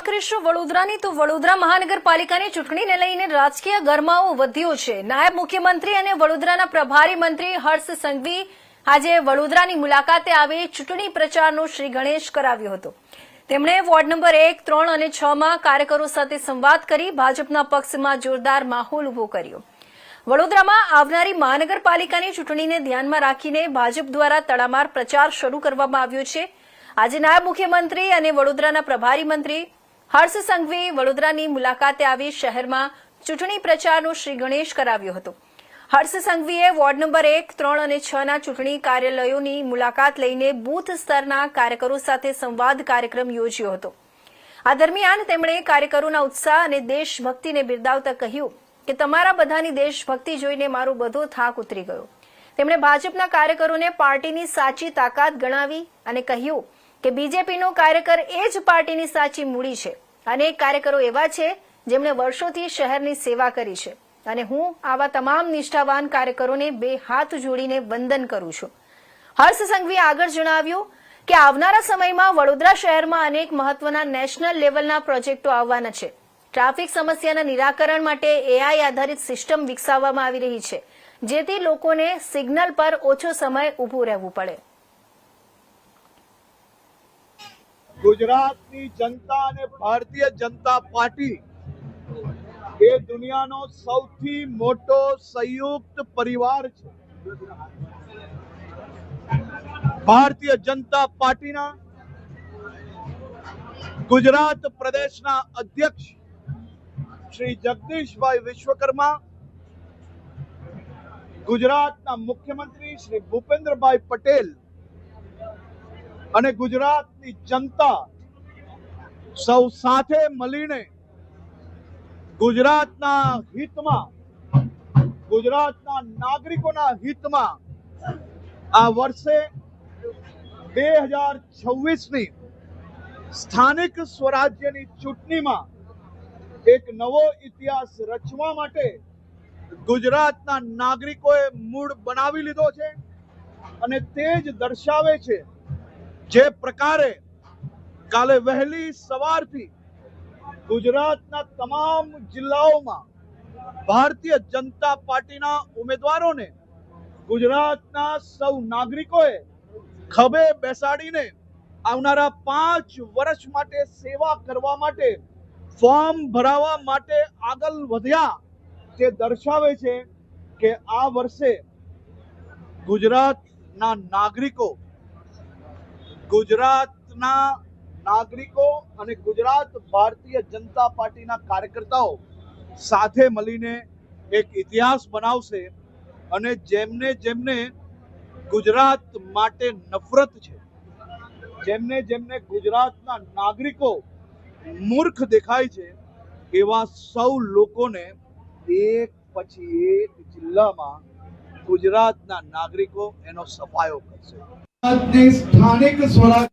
કરીશું વડોદરાની તો વડોદરા મહાનગરપાલિકાની ચૂંટણીને લઈને રાજકીય ગરમાવો વધ્યો છે। નાયબ મુખ્યમંત્રી અને વડોદરાના પ્રભારી મંત્રી હર્ષ સંઘવી આજે વડોદરાની મુલાકાતે આવી ચૂંટણી પ્રચારનો શ્રી ગણેશ કરાવ્યો હતો। તેમણે વોર્ડ નંબર 1, 3 અને 6 માં કાર્યકરો સાથે સંવાદ કરી ભાજપના પક્ષમાં જોરદાર માહોલ ઉભો કર્યો। વડોદરામાં આવનારી મહાનગરપાલિકાની ચૂંટણીને ધ્યાનમાં રાખીને ભાજપ દ્વારા તડામાર પ્રચાર શરૂ કરવામાં આવ્યો છે। આજે નાયબ મુખ્યમંત્રી અને વડોદરાના પ્રભારી મંત્રી હર્ષ સંઘવી વડોદરાની મુલાકાતે આવી શહેરમાં ચૂંટણી પ્રચારનો શ્રી ગણેશ કરાવ્યો હતો। હર્ષ સંઘવીએ વોર્ડ નંબર 1, 3 અને 6 ના ચૂંટણી કાર્યાલયોની મુલાકાત લઈને બૂથ સ્તરના કાર્યકરો સાથે સંવાદ કાર્યક્રમ યોજ્યો હતો। આ દરમિયાન તેમણે કાર્યકરોના ઉત્સાહ અને દેશભક્તિને બિરદાવતા કહ્યું કે તમારા બધાની દેશભક્તિ જોઈને મારો બધો થાક ઉતરી ગયો। તેમણે ભાજપના કાર્યકરોને પાર્ટીની સાચી તાકાત ગણાવી અને કહ્યું કે બીજેપીનો કાર્યકર એ જ પાર્ટીની સાચી મૂડી છે। અનેક કાર્યકરો એવા છે જેમણે વર્ષોથી શહેરની સેવા કરી છે અને હું આવા તમામ નિષ્ઠાવાન કાર્યકરોને બે હાથ જોડીને વંદન કરું છું। હર્ષ સંઘવીએ આગળ જણાવ્યું કે આવનારા સમયમાં વડોદરા શહેરમાં અનેક મહત્વના નેશનલ લેવલના પ્રોજેક્ટો આવવાના છે। ટ્રાફિક સમસ્યાના નિરાકરણ માટે એઆઈ આધારિત સિસ્ટમ વિકસાવવામાં આવી રહી છે જેથી લોકોને સિગ્નલ પર ઓછો સમય ઊભું રહેવું પડે। ગુજરાતની જનતા અને ભારતીય જનતા પાર્ટી એ દુનિયાનો સૌથી મોટો સંયુક્ત પરિવાર છે। ભારતીય જનતા પાર્ટીના ગુજરાત પ્રદેશના અધ્યક્ષ શ્રી જગદીશભાઈ વિશ્વકર્મા, ગુજરાતના મુખ્યમંત્રી શ્રી ભૂપેન્દ્રભાઈ પટેલ અને ગુજરાતની જનતા સૌ સાથે મળીને ગુજરાતના હિતમાં, ગુજરાતના નાગરિકોના હિતમાં આ વર્ષે 2026ની સ્થાનિક સ્વરાજ્યની ચૂંટણીમાં એક નવો ઇતિહાસ રચવા માટે ગુજરાતના નાગરિકોએ મૂળ બનાવી લીધો છે અને તે જ દર્શાવે છે જે પ્રકારે કાલે વહેલી સવારથી ગુજરાતના તમામ જિલ્લાઓમાં ભારતીય જનતા પાર્ટીના ઉમેદવારોને ગુજરાતના સૌ નાગરિકોએ ખભે બેસાડીને આવનારા 5 વર્ષ માટે સેવા કરવા માટે ફોર્મ ભરાવા માટે આગળ વધ્યા। તે દર્શાવે છે કે આ વર્ષે ગુજરાતના નાગરિકો અને ગુજરાત ભારતીય જનતા પાર્ટીના કાર્યકર્તાઓ સાથે મળીને એક ઇતિહાસ બનાવશે અને જેમને જેમને ગુજરાત માટે નફરત છે, જેમને જેમને ગુજરાતના નાગરિકો મૂર્ખ દેખાય છે, એવા સૌ લોકોને એક પછી એક જિલ્લામાં ગુજરાતના નાગરિકો એનો સફાયો કરશે। સ્થાનિક સ્વરાજ